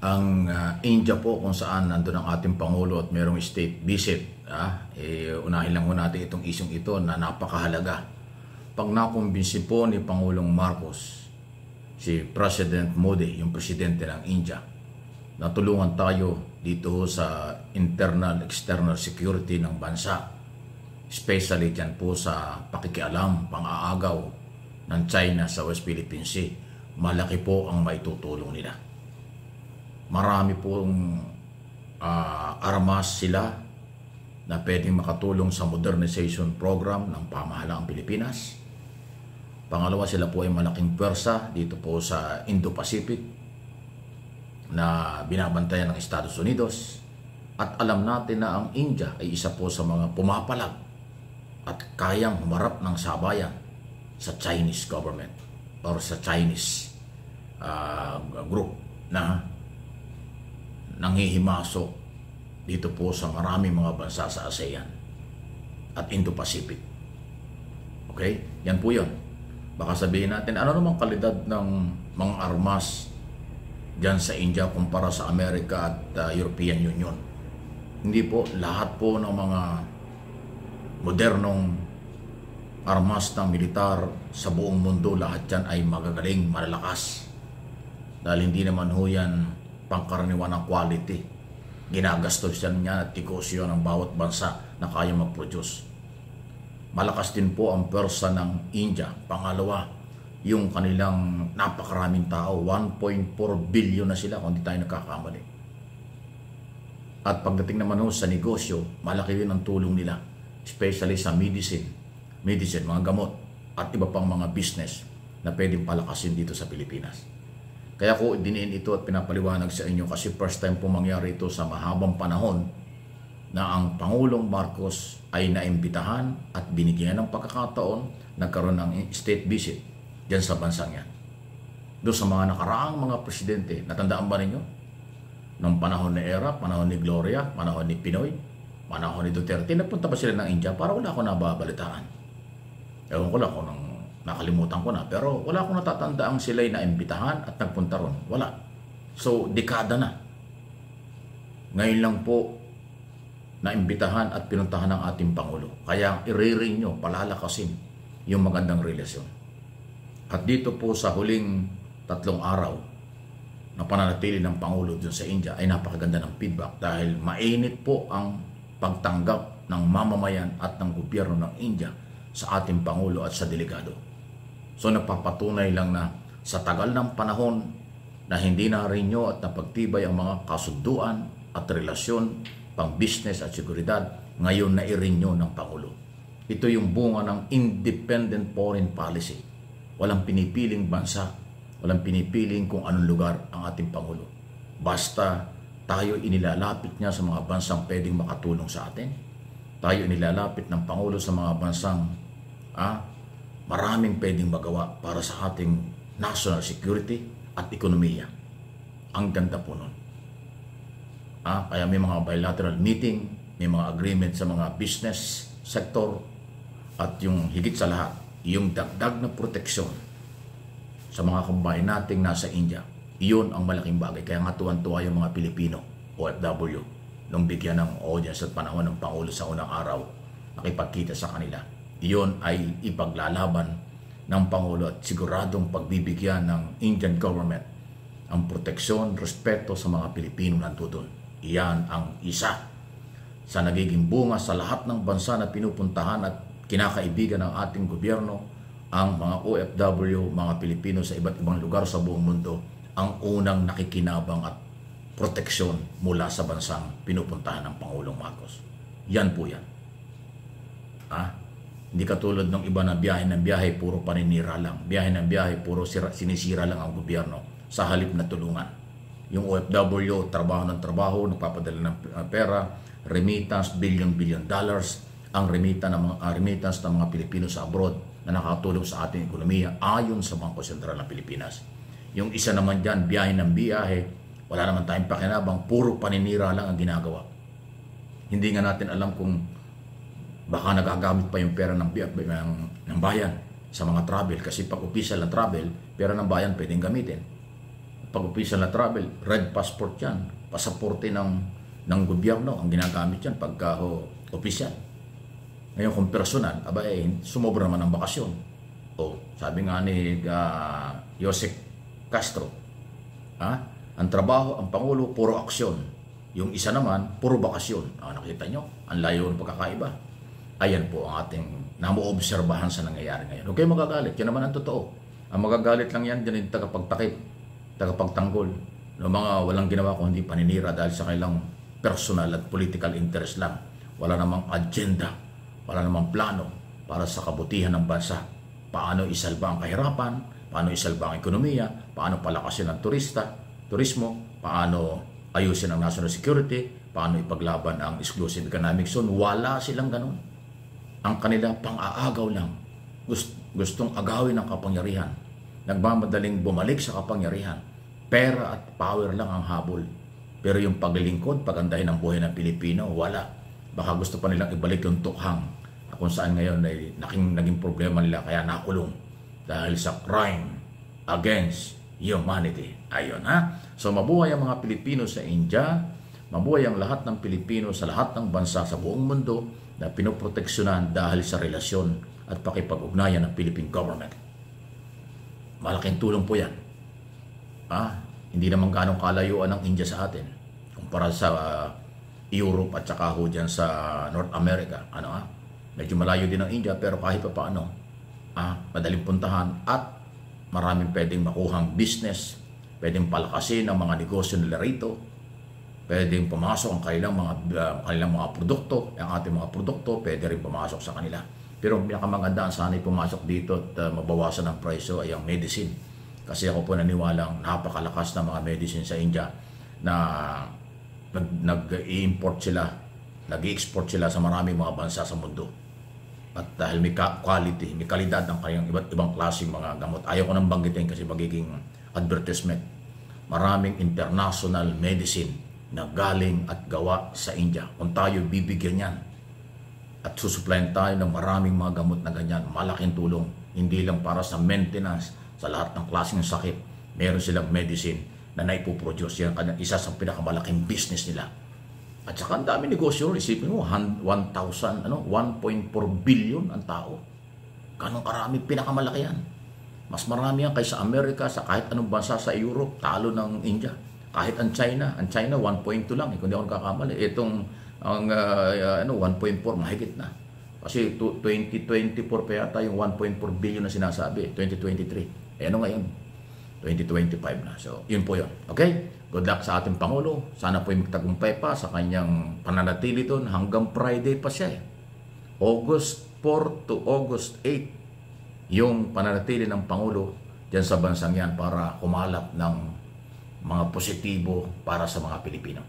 ang India po kung saan nandun ang ating Pangulo at merong state visit. Unahin lang mo natin itong isyong ito na napakahalaga. Pag nakumbinsi po ni Pangulong Marcos, si President Modi, yung presidente ng India, natulungan tayo dito sa internal, external security ng bansa. Especially dyan po sa pakikialam, pang-aagaw ng China sa West Philippine Sea. Malaki po ang maitutulong nila. Marami pong armas sila na pwedeng makatulong sa modernization program ng pamahalaang Pilipinas. Pangalawa, sila po ay malaking pwersa dito po sa Indo-Pacific na binabantayan ng Estados Unidos. At alam natin na ang India ay isa po sa mga pumapalag at kayang humarap ng sabayan sa Chinese government or sa Chinese group na nanghihimasok dito po sa maraming mga bansa sa ASEAN at Indo-Pacific. Okay? Yan po yun. Baka sabihin natin, ano namang kalidad ng mga armas dyan sa India kumpara sa Amerika at European Union? Hindi po, lahat po ng mga modernong armas ng militar sa buong mundo, lahat yan ay magagaling, malalakas. Dahil hindi naman ho yan pangkaraniwan ng quality. Ginagastos yan niya at tikosyo ng bawat bansa na kaya mag-produce. Malakas din po ang pwersa ng India. Pangalawa, yung kanilang napakaraming tao, 1.4 billion na sila kung di tayo nagkakamali. At pagdating naman ho sa negosyo, malaki din ang tulong nila, especially sa medicine, mga gamot, at iba pang mga business na pwedeng palakasin dito sa Pilipinas. Kaya ko diniin ito at pinapaliwanag sa inyo kasi first time po mangyari ito sa mahabang panahon na ang Pangulong Marcos ay naimbitahan at binigyan ng pagkakataon nagkaroon ng state visit dyan sa bansang yan. Doon sa mga nakaraang mga presidente, natandaan ba ninyo? Nung panahon ni Era, panahon ni Gloria, panahon ni Pinoy, panahon ni Duterte, napunta pa sila ng India para wala akong nababalitaan. Ewan ko lang kung nakalimutan ko na, pero wala akong natatandaang sila'y naimbitahan at nagpunta ron. Wala. So, dekada na. Ngayon lang po naimbitahan at pinuntahan ng ating Pangulo. Kaya i-renew, palalakasin yung magandang relasyon. At dito po sa huling 3 araw na pananatili ng Pangulo dun sa India ay napakaganda ng feedback dahil mainit po ang pagtanggap ng mamamayan at ng gobyerno ng India sa ating Pangulo at sa delegado. So napapatunay lang na sa tagal ng panahon na hindi na-renew at napagtibay ang mga kasunduan at relasyon pang business at seguridad, ngayon na i-renew ng Pangulo. Ito yung bunga ng independent foreign policy. Walang pinipiling bansa, walang pinipiling kung anong lugar ang ating Pangulo. Basta tayo inilalapit niya sa mga bansang pwedeng makatulong sa atin. Tayo inilalapit ng Pangulo sa mga bansang maraming pwedeng magawa para sa ating national security at ekonomiya. Ang ganda po nun. Kaya may mga bilateral meeting, may mga agreement sa mga business sector, at yung higit sa lahat, yung dagdag na proteksyon sa mga kababayan nating nasa India. Iyon ang malaking bagay. Kaya nga tuwan-tuwa yung mga Pilipino, OFW, nung bigyan ng audience at panahon ng Pangulo sa unang araw, nakipagkita sa kanila. Iyon ay ipaglalaban ng Pangulo at siguradong pagbibigyan ng Indian government ang proteksyon, respeto sa mga Pilipino nandoon. Iyan ang isa sa nagiging bunga sa lahat ng bansa na pinupuntahan at kinakaibigan ng ating gobyerno, ang mga OFW, mga Pilipino sa iba't ibang lugar sa buong mundo, ang unang nakikinabang at proteksyon mula sa bansang pinupuntahan ng Pangulong Marcos. Yan po yan. Hindi katulad ng iba na biyahe ng biyahe, puro paninira lang. Biyahe ng biyahe, puro sinisira lang ang gobyerno sa halip na tulungan. Yung OFW, trabaho ng trabaho, nagpapadala ng pera, remittance, billion dollars, ang remittance ng mga Pilipino sa abroad na nakatulong sa ating ekonomiya ayon sa Bangko Sentral ng Pilipinas. Yung isa naman dyan, biyahe ng biyahe, wala naman tayong pakinabang, puro paninira lang ang ginagawa. Hindi nga natin alam kung baka nagagamit pa yung pera ng bayan sa mga travel, kasi pag official na travel, pera ng bayan pwedeng gamitin. pag official na travel, red passport yan. Pasaporte ng gobyerno ang ginagamit yan pagka official. Ngayon kung personal, sumobra naman ang bakasyon. Sabi nga ni Jose Castro, ang trabaho, ang Pangulo, puro aksyon. Yung isa naman, puro bakasyon. Nakita nyo, ang layo ng pagkakaiba. Ayan po ang ating namoobserbahan sa nangyayari ngayon. Huwag kayo magagalit, yan naman ang totoo. Ang magagalit lang yan, dyan yung tagapagtakip, tagapagtanggol. Ng mga walang ginawa kundi paninira dahil sa kailang personal at political interest lang. Wala namang agenda, wala namang plano para sa kabutihan ng bansa. Paano isalba ang kahirapan, paano isalba ang ekonomiya, paano palakasin ang turismo, paano ayusin ang national security, paano ipaglaban ang exclusive economic zone. Wala silang ganun. Ang kanila pang-aagaw lang. Gustong agawin ang kapangyarihan. Nagmamadaling bumalik sa kapangyarihan. Pera at power lang ang habol. Pero yung paglilingkod, pagandahin ang buhay ng Pilipino, wala. Baka gusto pa nilang ibalik yung tukhang na kung saan ngayon ay naging problema nila kaya nakulong dahil sa crime against humanity. Ayun So mabuhay ang mga Pilipino sa India, mabuhay ang lahat ng Pilipino sa lahat ng bansa sa buong mundo na pinoproteksyonan dahil sa relasyon at pakipag-ugnayan ng Philippine government. Malaking tulong po yan. Hindi naman ganong kalayuan ng India sa atin kumpara sa Europe at saka dyan sa North America. Medyo malayo din ang India pero kahit pa paano, madaling puntahan at maraming pwedeng makuhang business, pwedeng palakasin ang mga negosyo nila rito, pwedeng pumasok ang kanilang mga produkto, ang ating mga produkto, pwede rin pumasok sa kanila. Pero ang pinakamagandaan sana'y pumasok dito at mabawasan ang presyo ay ang medicine. Kasi ako po naniwalang napakalakas ng mga medicine sa India na nag-i-import sila, nag-i-export sila sa maraming mga bansa sa mundo. At dahil may quality, may kalidad ng kanyang iba't ibang klaseng mga gamot. Ayaw ko nang banggitin kasi magiging advertisement. Maraming international medicine na galing at gawa sa India. Kung tayo bibigyan yan at susuplayan tayo ng maraming mga gamot na ganyan, malaking tulong. Hindi lang para sa maintenance, sa lahat ng klaseng sakit. Meron silang medicine na naipoproduce. Yan ang isa sa pinakamalaking business nila. At saka ang dami negosyo. Isipin mo, 1.4 billion ang tao. Ganong karami, pinakamalaki yan. Mas marami yan kaysa Amerika, sa kahit anong bansa sa Europe, talo ng India. Kahit ang China 1.2 lang, kung di ako nakakamali. Itong 1.4 mahigit na. Kasi 2024 pa yata yung 1.4 billion na sinasabi, 2023. Ano ngayon? 2025 na. So, yun po yun. Okay? Good luck sa ating Pangulo. Sana po yung magtagumpay pa sa kanyang pananatili doon. Hanggang Friday pa siya. August 4 to August 8 yung pananatili ng Pangulo dyan sa bansang yan para kumalap ng mga positibo para sa mga Pilipino.